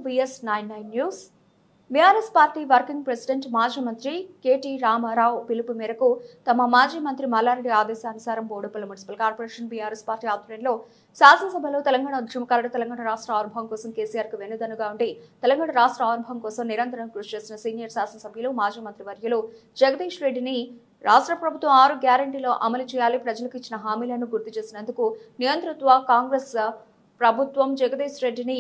VS99 news. BRS party working president మాజీ మంత్రి KT Ramarao పిలుపు మేరకు తమ మాజీ మంత్రి మల్లారెడ్డి ఆదేశానుసారం Boduppal municipal corporation BRS party ఆధ్వర్యంలో శాసనసభలో తెలంగాణ ఉద్యమకారుడు తెలంగాణ రాష్ట్ర ఆవిర్భావం కోసం కేసీఆర్ కు వెన్నుదన్నుగా ఉండి తెలంగాణ రాష్ట్ర ఆవిర్భావం కోసం నిరంతరం కృషి చేసిన సీనియర్ శాసనసభ్యులు మాజీ మంత్రి వర్యులు జగదీష్ రెడ్డిని రాష్ట్ర ప్రభుత్వం 6 గ్యారెంటీలో అమలు చేయాలి, ప్రజలకు ఇచ్చిన హామీలను గుర్తు చేసినందుకు నియంతృత్వ కాంగ్రెస్ ప్రభుత్వం జగదీష్ రెడ్డిని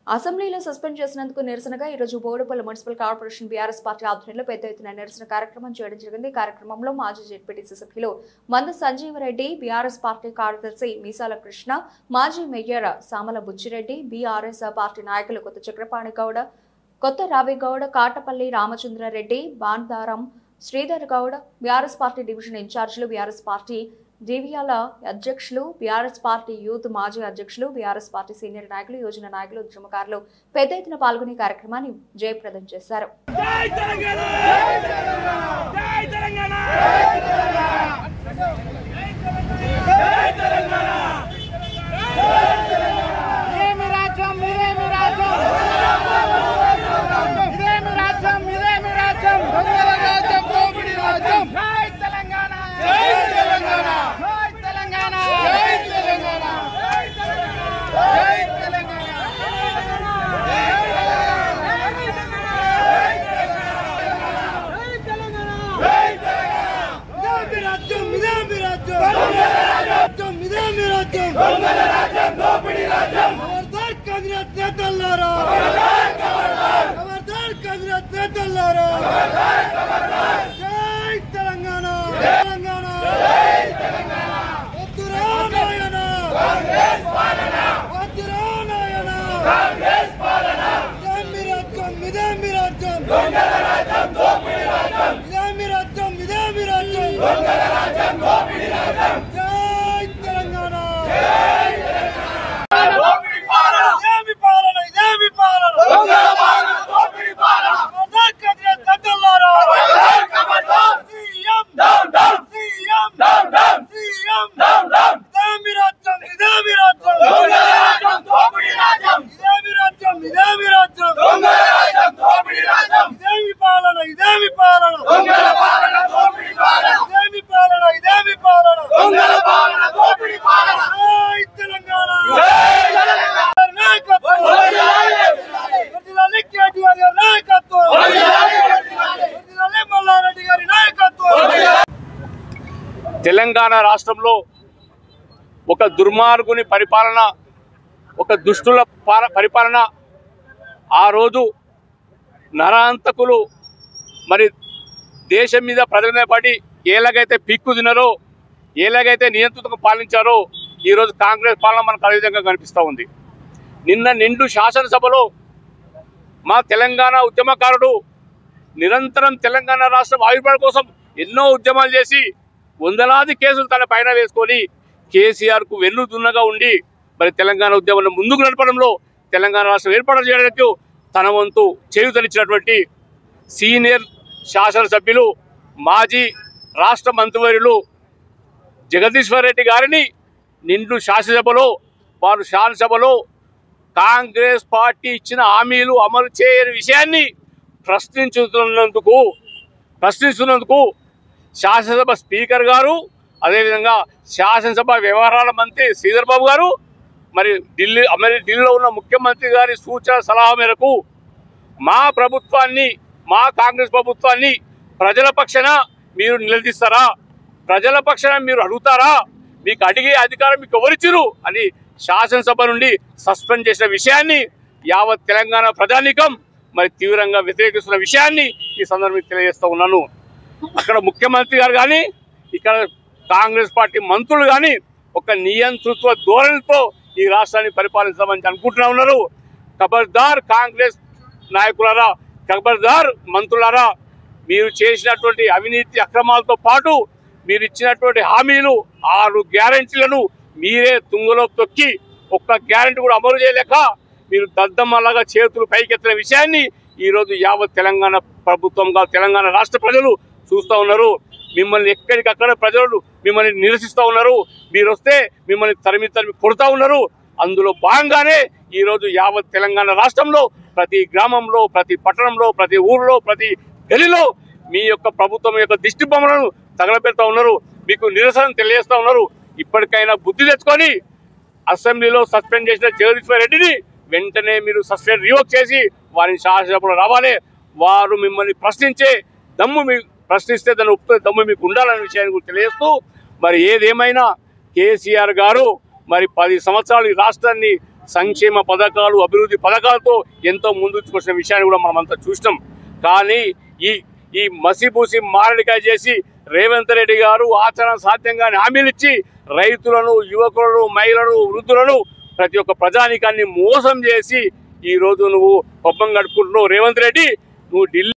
అసెంబ్లీలో సస్పెండ్ చేసినందుకు నిరసనగా ఈ రోజు Boduppal municipal corporation BRS party ఆధ్వర్యంలో పెద్ద ఎత్తున నిరసన కార్యక్రమం చేయడం జరిగింది. కార్యక్రమంలో మాజీ జెడ్పీటీసీ సభ్యులు మంద సంజీవరెడ్డి, బీఆర్ఎస్ పార్టీ కార్యదర్శి మీసాల కృష్ణ, మాజీ మేయర్ సామల బుచ్చిరెడ్డి, బీఆర్ఎస్ పార్టీ నాయకులు కొత్త చక్రపాణి గౌడ, కొత్త రావిగౌడ, కాటపల్లి రామచంద్రారెడ్డి, బాందారం శ్రీధర్ గౌడ్, బీఆర్ఎస్ పార్టీ డివిజన్ ఇన్ఛార్జీలు, బీఆర్ఎస్ పార్టీ డివియాల అధ్యక్షులు, బీఆర్ఎస్ పార్టీ యూత్ మాజీ అధ్యక్షులు, బీఆర్ఎస్ పార్టీ సీనియర్ నాయకులు, యోజన నాయకులు, ఉద్యమకారులు పెద్ద ఎత్తున పాల్గొనే కార్యక్రమాన్ని జయప్రదం చేశారు. తెలంగాణ రాష్ట్రంలో ఒక దుర్మార్గుని పరిపాలన, ఒక దుష్టుల పరిపాలన, ఆ రోజు నరాంతకులు మరి దేశం మీద ప్రజల మీద పడి ఎలాగైతే పిక్కు తిన్నారో, ఎలాగైతే నియంత్రణకు పాలించారో ఈరోజు కాంగ్రెస్ పాలన మనకు అదే విధంగా కనిపిస్తూ ఉంది. నిన్న నిండు శాసనసభలో మా తెలంగాణ ఉద్యమకారుడు నిరంతరం తెలంగాణ రాష్ట్రం ఆవిర్భావం కోసం ఎన్నో ఉద్యమాలు చేసి వందలాది కేసులు తన పైన వేసుకొని కేసీఆర్కు వెన్నుదున్నగా ఉండి మరి తెలంగాణ ఉద్యమాన్ని ముందుకు నడపడంలో తెలంగాణ రాష్ట్రం ఏర్పాటు చేయడానికి తన వంతు చేయూతనిచ్చినటువంటి సీనియర్ శాసనసభ్యులు మాజీ రాష్ట్ర మంత్రివర్యులు జగదీశ్వర్ రెడ్డి గారిని నిండు శాసనసభలో కాంగ్రెస్ పార్టీ ఇచ్చిన హామీలు అమలు చేయని విషయాన్ని ప్రశ్నిస్తున్నందుకు శాసనసభ స్పీకర్ గారు, అదేవిధంగా శాసనసభ వ్యవహారాల మంత్రి శ్రీధర్ బాబు గారు మరి ఢిల్లీలో ఉన్న ముఖ్యమంత్రి గారి సూచన సలహా మేరకు మా కాంగ్రెస్ ప్రభుత్వాన్ని ప్రజల పక్షాన మీరు నిలదీస్తారా, ప్రజల పక్షాన మీరు అడుగుతారా, మీకు అడిగే అధికారం మీకు ఎవరిచ్చిరు అని శాసనసభ నుండి సస్పెండ్ చేసిన విషయాన్ని యావత్ తెలంగాణ ప్రజానీకం మరి తీవ్రంగా వ్యతిరేకిస్తున్న విషయాన్ని ఈ సందర్భంగా తెలియజేస్తూ ఉన్నాను. అక్కడ ముఖ్యమంత్రి గారు కానీ, ఇక్కడ కాంగ్రెస్ పార్టీ మంత్రులు కానీ ఒక నియంతృత్వ ధోరణితో ఈ రాష్ట్రాన్ని పరిపాలించామని అనుకుంటున్నా ఉన్నారు. ఖబర్దార్ కాంగ్రెస్ నాయకులారా, ఖబర్దార్ మంత్రులారా, మీరు చేసినటువంటి అవినీతి అక్రమాలతో పాటు మీరు ఇచ్చినటువంటి హామీలు 6 గ్యారెంటీలను మీరే తుంగలో తొక్కి ఒక్క గ్యారెంటీ కూడా అమలు చేయలేక మీరు దద్దమ్మలాగా చేతులు పైకెత్తిన విషయాన్ని ఈరోజు యావత్ తెలంగాణ ప్రభుత్వంగా తెలంగాణ రాష్ట్ర ప్రజలు చూస్తూ ఉన్నారు. మిమ్మల్ని ఎక్కడికక్కడ ప్రజలు మిమ్మల్ని నిరసిస్తూ ఉన్నారు. మీరు వస్తే మిమ్మల్ని తరిమి కొడుతూ ఉన్నారు. అందులో భాగంగానే ఈరోజు యావత్ తెలంగాణ రాష్ట్రంలో ప్రతి గ్రామంలో, ప్రతి పట్టణంలో, ప్రతి ఊరిలో, ప్రతి గలిలో మీ యొక్క ప్రభుత్వం యొక్క దిష్టి బొమ్మలను తగలబెడతా ఉన్నారు. మీకు నిరసన తెలియజేస్తా ఉన్నారు. ఇప్పటికైనా బుద్ధి తెచ్చుకొని అసెంబ్లీలో సస్పెండ్ చేసిన జగదీశ్వర్ రెడ్డిని వెంటనే మీరు సస్పెండ్ రివోక్ చేసి వారిని శాసనసభలో రావాలి. వారు మిమ్మల్ని ప్రశ్నించే దమ్ము ప్రశ్నిస్తే దాన్ని ఒప్పుకునే దమ్ము మీకు ఉండాలనే విషయాన్ని కూడా తెలియజేస్తూ, మరి ఏదేమైనా కేసీఆర్ గారు మరి 10 సంవత్సరాలు ఈ రాష్ట్రాన్ని సంక్షేమ పథకాలు, అభివృద్ధి పథకాలతో ఎంతో ముందుకు వచ్చిన విషయాన్ని కూడా మనమంతా చూసినాం. కానీ ఈ మసిబూసి మారడికాయ చేసి రేవంత్ రెడ్డి గారు ఆచరణ సాధ్యంగా హామీలు ఇచ్చి రైతులను, యువకులను, మహిళలను, వృద్ధులను, ప్రతి ఒక్క ప్రజానీకాన్ని మోసం చేసి ఈ రోజు నువ్వు పబ్బం గడుపుకుంటున్నావు. రేవంత్ రెడ్డి, నువ్వు ఢిల్లీ